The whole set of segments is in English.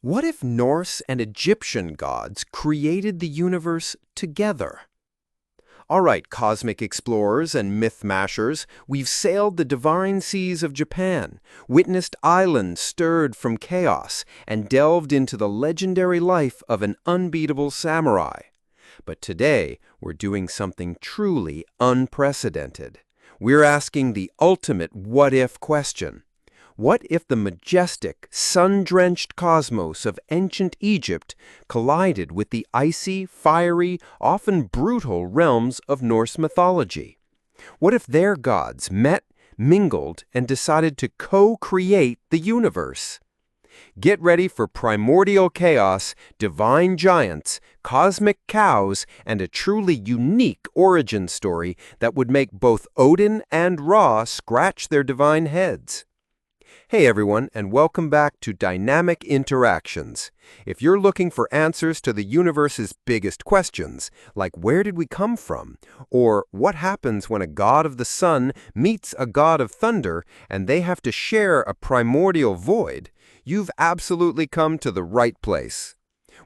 What if Norse and Egyptian gods created the universe together? All right, cosmic explorers and myth mashers, we've sailed the divine seas of Japan, witnessed islands stirred from chaos, and delved into the legendary life of an unbeatable samurai. But today, we're doing something truly unprecedented. We're asking the ultimate what-if question. What if the majestic, sun-drenched cosmos of ancient Egypt collided with the icy, fiery, often brutal realms of Norse mythology? What if their gods met, mingled, and decided to co-create the universe? Get ready for primordial chaos, divine giants, cosmic cows, and a truly unique origin story that would make both Odin and Ra scratch their divine heads. Hey everyone, and welcome back to Dynamic Interactions. If you're looking for answers to the universe's biggest questions, like where did we come from, or what happens when a god of the sun meets a god of thunder and they have to share a primordial void, you've absolutely come to the right place.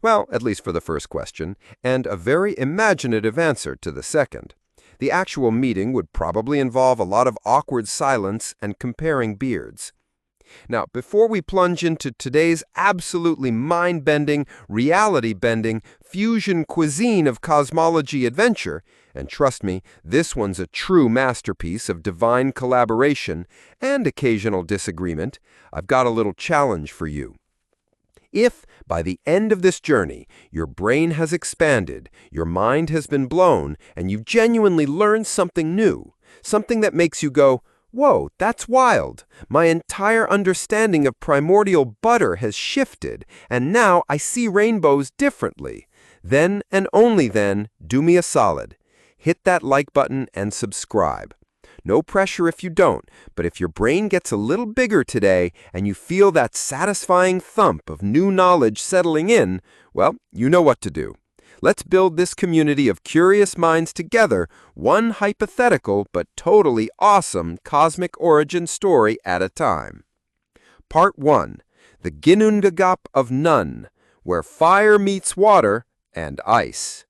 Well, at least for the first question, and a very imaginative answer to the second. The actual meeting would probably involve a lot of awkward silence and comparing beards. Now, before we plunge into today's absolutely mind-bending, reality-bending, fusion-cuisine-of-cosmology adventure, and trust me, this one's a true masterpiece of divine collaboration and occasional disagreement, I've got a little challenge for you. If, by the end of this journey, your brain has expanded, your mind has been blown, and you've genuinely learned something new, something that makes you go, "Whoa, that's wild. My entire understanding of primordial butter has shifted, and now I see rainbows differently." Then, and only then, do me a solid. Hit that like button and subscribe. No pressure if you don't, but if your brain gets a little bigger today and you feel that satisfying thump of new knowledge settling in, well, you know what to do. Let's build this community of curious minds together, one hypothetical but totally awesome cosmic origin story at a time. Part 1. The Ginnungagap of Nun, where fire meets water and ice.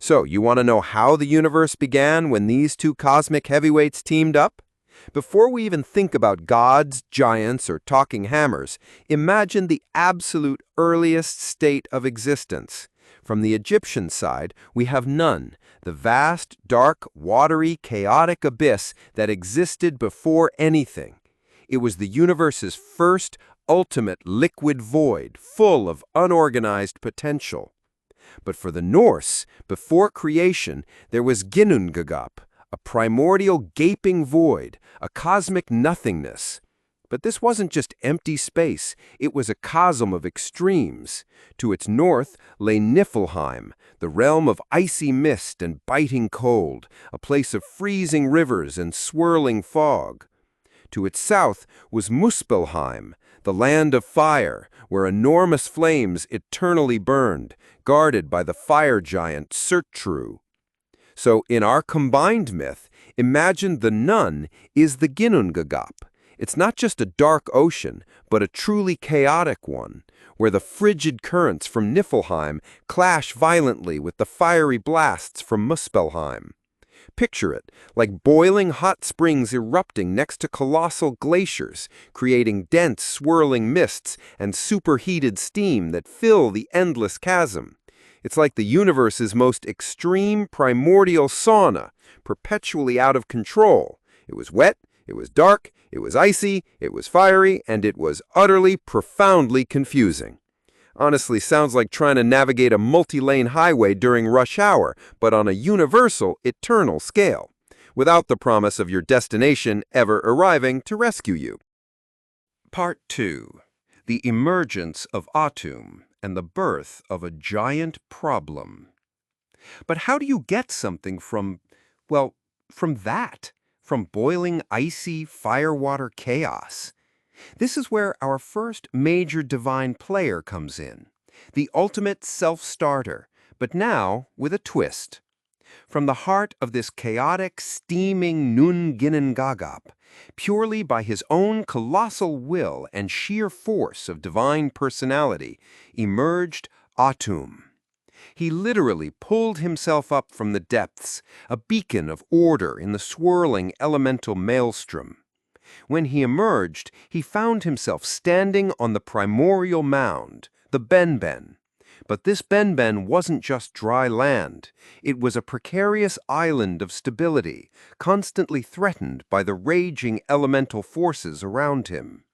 So, you want to know how the universe began when these two cosmic heavyweights teamed up? Before we even think about gods, giants, or talking hammers, imagine the absolute earliest state of existence. From the Egyptian side, we have Nun, the vast, dark, watery, chaotic abyss that existed before anything. It was the universe's first, ultimate liquid void, full of unorganized potential. But for the Norse, before creation, there was Ginnungagap, a primordial gaping void, a cosmic nothingness. But this wasn't just empty space, it was a chasm of extremes. To its north lay Niflheim, the realm of icy mist and biting cold, a place of freezing rivers and swirling fog. To its south was Muspelheim, the land of fire, where enormous flames eternally burned, guarded by the fire giant Surtru. So in our combined myth, imagine the Nun is the Ginnungagap. It's not just a dark ocean, but a truly chaotic one, where the frigid currents from Niflheim clash violently with the fiery blasts from Muspelheim. Picture it, like boiling hot springs erupting next to colossal glaciers, creating dense, swirling mists and superheated steam that fill the endless chasm. It's like the universe's most extreme primordial sauna, perpetually out of control. It was wet, it was dark, it was icy, it was fiery, and it was utterly, profoundly confusing. Honestly, sounds like trying to navigate a multi-lane highway during rush hour, but on a universal, eternal scale, without the promise of your destination ever arriving to rescue you. Part 2. The emergence of Atum and the birth of a giant problem. But how do you get something from that? From boiling, icy, firewater chaos? This is where our first major divine player comes in, the ultimate self-starter, but now with a twist. From the heart of this chaotic, steaming Nun Ginnungagap, Purely by his own colossal will and sheer force of divine personality emerged Atum. He literally pulled himself up from the depths, a beacon of order in the swirling elemental maelstrom. When he emerged, he found himself standing on the primordial mound, the Benben. But this Benben wasn't just dry land. It was a precarious island of stability, constantly threatened by the raging elemental forces around him.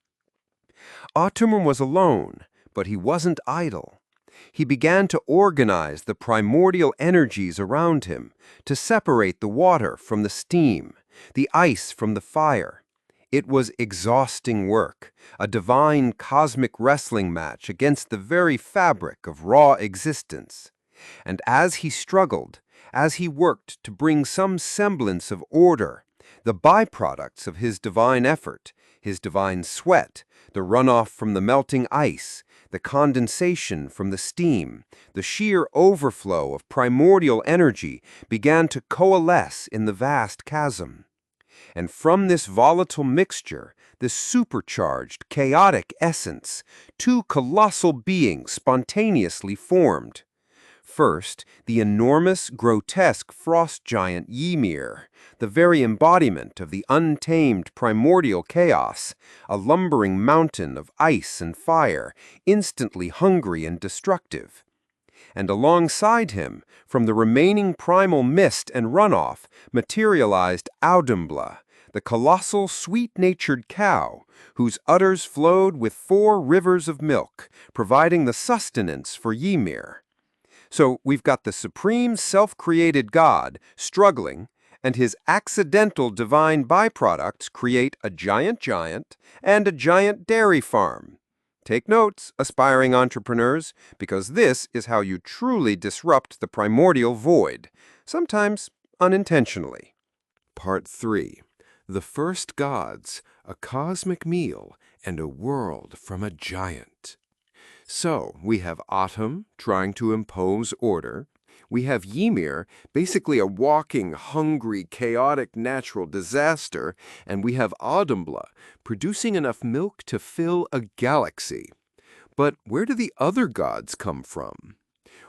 Atum was alone, but he wasn't idle. He began to organize the primordial energies around him, to separate the water from the steam, the ice from the fire. It was exhausting work, a divine cosmic wrestling match against the very fabric of raw existence. And as he struggled, as he worked to bring some semblance of order, the byproducts of his divine effort, his divine sweat, the runoff from the melting ice, the condensation from the steam, the sheer overflow of primordial energy began to coalesce in the vast chasm. And from this volatile mixture, this supercharged, chaotic essence, two colossal beings spontaneously formed. First, the enormous, grotesque frost giant Ymir, the very embodiment of the untamed primordial chaos, a lumbering mountain of ice and fire, instantly hungry and destructive. And alongside him, from the remaining primal mist and runoff, materialized Audumbla, the colossal sweet-natured cow, whose udders flowed with 4 rivers of milk, providing the sustenance for Ymir. So we've got the supreme self-created god struggling, and his accidental divine byproducts create a giant giant and a giant dairy farm. Take notes, aspiring entrepreneurs, because this is how you truly disrupt the primordial void, sometimes unintentionally. Part 3. The First Gods, a Cosmic Meal, and a World from a Giant. So, we have Atum trying to impose order. We have Ymir, basically a walking, hungry, chaotic natural disaster. And we have Audumbla, producing enough milk to fill a galaxy. But where do the other gods come from?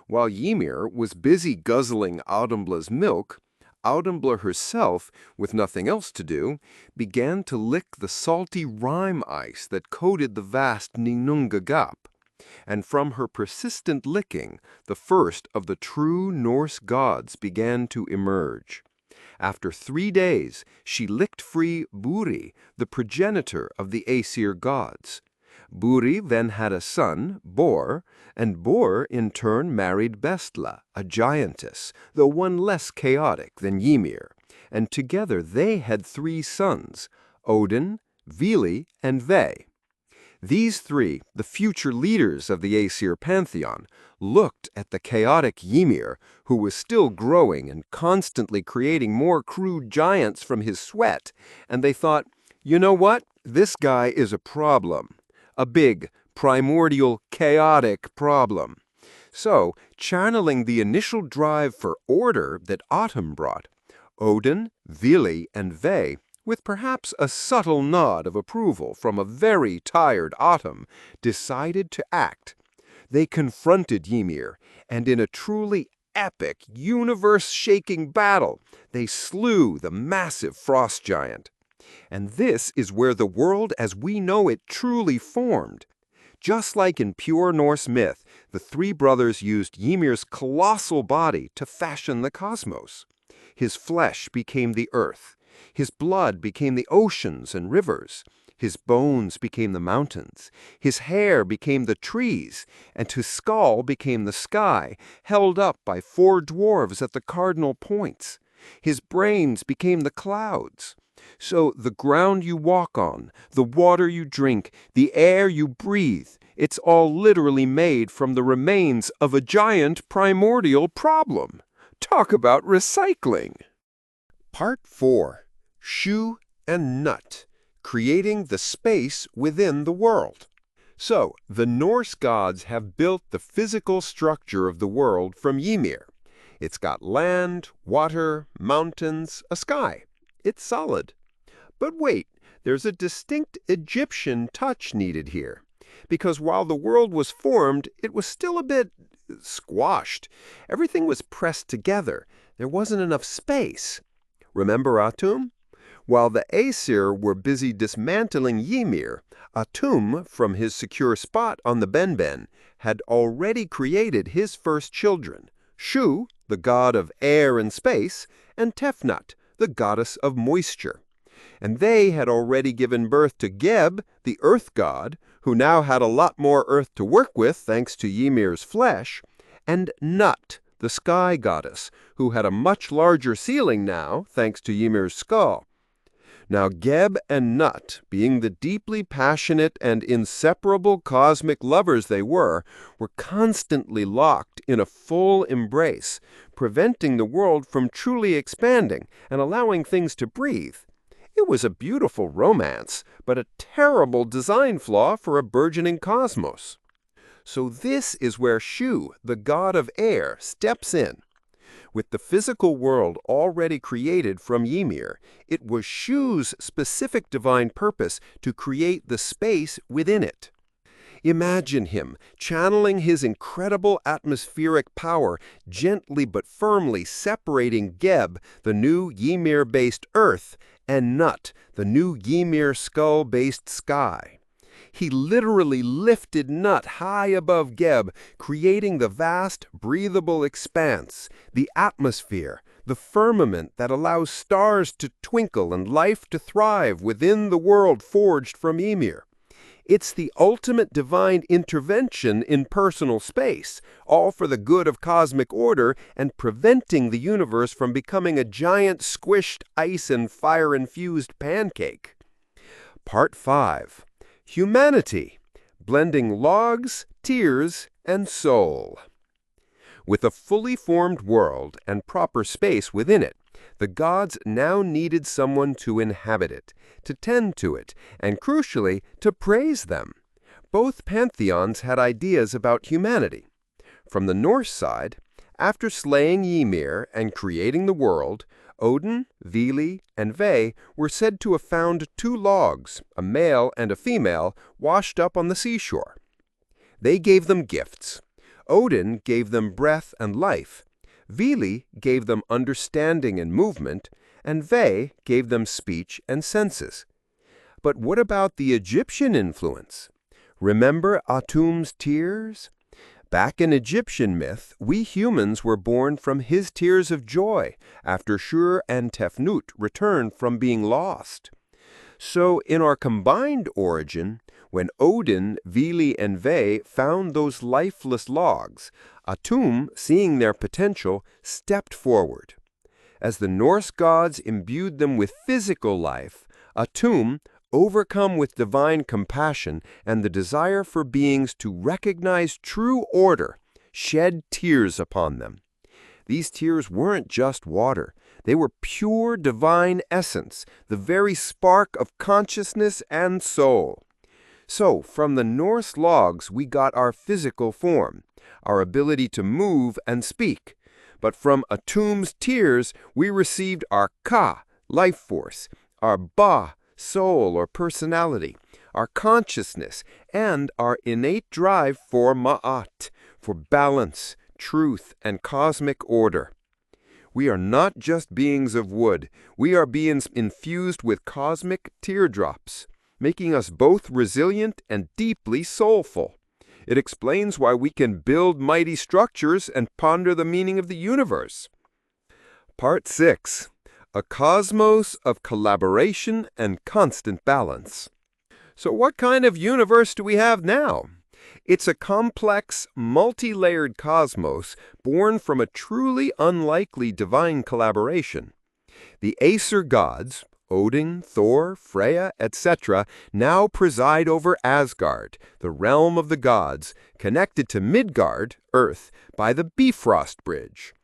While Ymir was busy guzzling Audumla's milk, Audumbla herself, with nothing else to do, began to lick the salty rime ice that coated the vast Ginnungagap. And from her persistent licking, the first of the true Norse gods began to emerge. After 3 days, she licked free Buri, the progenitor of the Aesir gods. Buri then had a son, Bor, and Bor in turn married Bestla, a giantess, though one less chaotic than Ymir, and together they had 3 sons, Odin, Vili, and Ve. These 3, the future leaders of the Aesir pantheon, looked at the chaotic Ymir, who was still growing and constantly creating more crude giants from his sweat, and they thought, you know what? This guy is a problem. A big, primordial, chaotic problem. So, channeling the initial drive for order that Atum brought, Odin, Vili, and Ve, with perhaps a subtle nod of approval from a very tired Atum, decided to act. They confronted Ymir, and in a truly epic, universe-shaking battle, they slew the massive frost giant. And this is where the world as we know it truly formed. Just like in pure Norse myth, the 3 brothers used Ymir's colossal body to fashion the cosmos. His flesh became the earth. His blood became the oceans and rivers. His bones became the mountains. His hair became the trees. And his skull became the sky, held up by 4 dwarves at the cardinal points. His brains became the clouds. So the ground you walk on, the water you drink, the air you breathe, it's all literally made from the remains of a giant primordial problem. Talk about recycling! Part 4. Shoe and Nut, creating the space within the world. So, the Norse gods have built the physical structure of the world from Ymir. It's got land, water, mountains, a sky. It's solid. But wait, there's a distinct Egyptian touch needed here, because while the world was formed, it was still a bit squashed. Everything was pressed together. There wasn't enough space. Remember Atum? While the Aesir were busy dismantling Ymir, Atum, from his secure spot on the Benben, had already created his first children, Shu, the god of air and space, and Tefnut, the goddess of moisture. And they had already given birth to Geb, the earth god, who now had a lot more earth to work with thanks to Ymir's flesh, and Nut, the sky goddess, who had a much larger ceiling now thanks to Ymir's skull. Now Geb and Nut, being the deeply passionate and inseparable cosmic lovers they were constantly locked in a full embrace, preventing the world from truly expanding and allowing things to breathe. It was a beautiful romance, but a terrible design flaw for a burgeoning cosmos. So this is where Shu, the god of air, steps in. With the physical world already created from Ymir, it was Shu's specific divine purpose to create the space within it. Imagine him channeling his incredible atmospheric power, gently but firmly separating Geb, the new Ymir-based earth, and Nut, the new Ymir skull-based sky. He literally lifted Nut high above Geb, creating the vast, breathable expanse, the atmosphere, the firmament that allows stars to twinkle and life to thrive within the world forged from Ymir. It's the ultimate divine intervention in personal space, all for the good of cosmic order and preventing the universe from becoming a giant squished ice and fire-infused pancake. Part 5. Humanity, blending logs, tears, and soul. With a fully formed world and proper space within it, the gods now needed someone to inhabit it, to tend to it, and crucially, to praise them. Both pantheons had ideas about humanity. From the Norse side, after slaying Ymir and creating the world, Odin, Vili, and Ve were said to have found 2 logs, a male and a female, washed up on the seashore. They gave them gifts. Odin gave them breath and life. Vili gave them understanding and movement, and Ve gave them speech and senses. But what about the Egyptian influence? Remember Atum's tears? Back in Egyptian myth, we humans were born from his tears of joy after Shur and Tefnut returned from being lost. So in our combined origin, when Odin, Vili, and Ve found those lifeless logs, Atum, seeing their potential, stepped forward. As the Norse gods imbued them with physical life, Atum, overcome with divine compassion and the desire for beings to recognize true order, shed tears upon them. These tears weren't just water. They were pure divine essence, the very spark of consciousness and soul. So, from the Norse logs we got our physical form, our ability to move and speak. But from Atum's tears we received our Ka, life force, our Ba, soul or personality, our consciousness, and our innate drive for Ma'at, for balance, truth, and cosmic order. We are not just beings of wood. We are beings infused with cosmic teardrops, making us both resilient and deeply soulful. It explains why we can build mighty structures and ponder the meaning of the universe. Part 6. A cosmos of collaboration and constant balance. So what kind of universe do we have now? It's a complex, multi-layered cosmos born from a truly unlikely divine collaboration. The Aesir gods, Odin, Thor, Freya, etc., now preside over Asgard, the realm of the gods, connected to Midgard, Earth, by the Bifrost Bridge.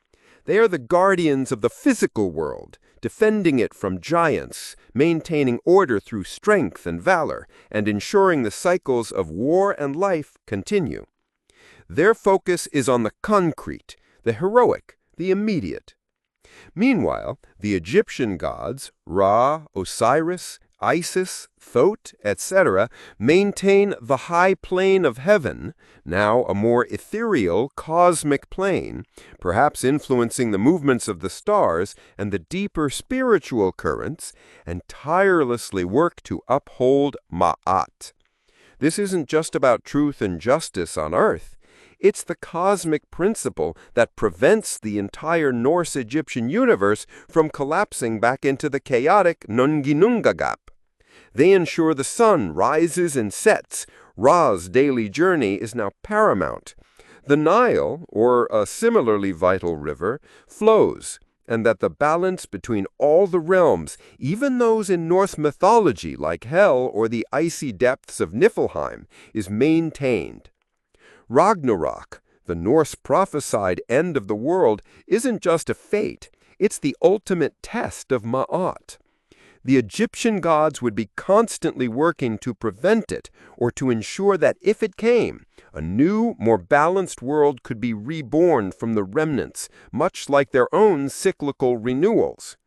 They are the guardians of the physical world, defending it from giants, maintaining order through strength and valor, and ensuring the cycles of war and life continue. Their focus is on the concrete, the heroic, the immediate. Meanwhile, the Egyptian gods, Ra, Osiris, Isis, Thoth, etc., maintain the high plane of heaven, now a more ethereal cosmic plane, perhaps influencing the movements of the stars and the deeper spiritual currents, and tirelessly work to uphold Ma'at. This isn't just about truth and justice on earth. It's the cosmic principle that prevents the entire Norse-Egyptian universe from collapsing back into the chaotic Ginnungagap. They ensure the sun rises and sets. Ra's daily journey is now paramount. The Nile, or a similarly vital river, flows, and that the balance between all the realms, even those in Norse mythology like Hel or the icy depths of Niflheim, is maintained. Ragnarök, the Norse prophesied end of the world, isn't just a fate, it's the ultimate test of Ma'at. The Egyptian gods would be constantly working to prevent it, or to ensure that if it came, a new, more balanced world could be reborn from the remnants, much like their own cyclical renewals.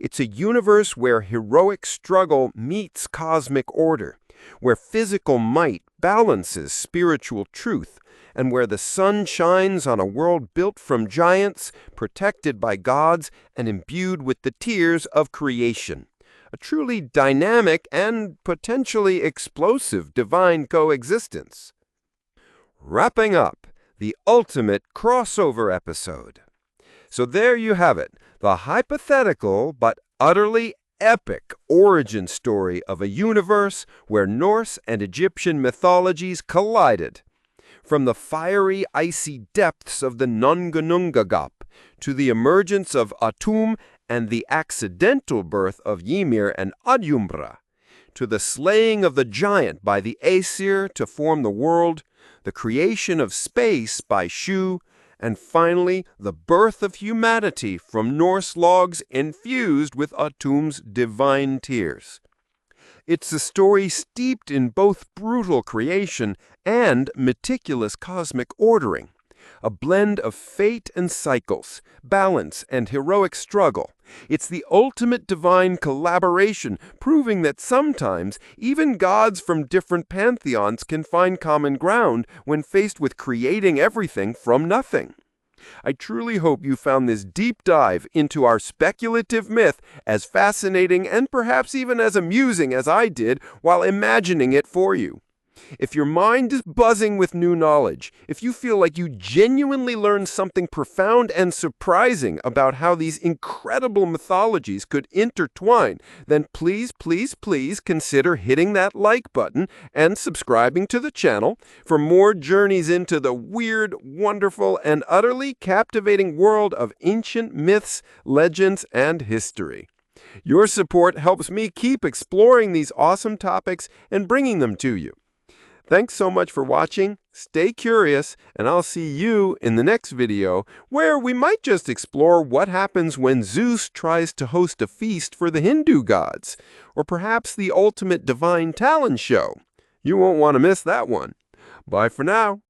It's a universe where heroic struggle meets cosmic order, where physical might balances spiritual truth, and where the sun shines on a world built from giants, protected by gods, and imbued with the tears of creation. A truly dynamic and potentially explosive divine coexistence. Wrapping up, the ultimate crossover episode. So there you have it, the hypothetical but utterly epic origin story of a universe where Norse and Egyptian mythologies collided. From the fiery, icy depths of the Ginnungagap to the emergence of Atum and the accidental birth of Ymir and Audumbla, to the slaying of the giant by the Aesir to form the world, the creation of space by Shu, and finally the birth of humanity from Norse logs infused with Atum's divine tears. It's a story steeped in both brutal creation and meticulous cosmic ordering, a blend of fate and cycles, balance and heroic struggle. It's the ultimate divine collaboration, proving that sometimes even gods from different pantheons can find common ground when faced with creating everything from nothing. I truly hope you found this deep dive into our speculative myth as fascinating and perhaps even as amusing as I did while imagining it for you. If your mind is buzzing with new knowledge, if you feel like you genuinely learned something profound and surprising about how these incredible mythologies could intertwine, then please, please, please consider hitting that like button and subscribing to the channel for more journeys into the weird, wonderful, and utterly captivating world of ancient myths, legends, and history. Your support helps me keep exploring these awesome topics and bringing them to you. Thanks so much for watching, stay curious, and I'll see you in the next video, where we might just explore what happens when Zeus tries to host a feast for the Hindu gods, or perhaps the ultimate divine talent show. You won't want to miss that one. Bye for now.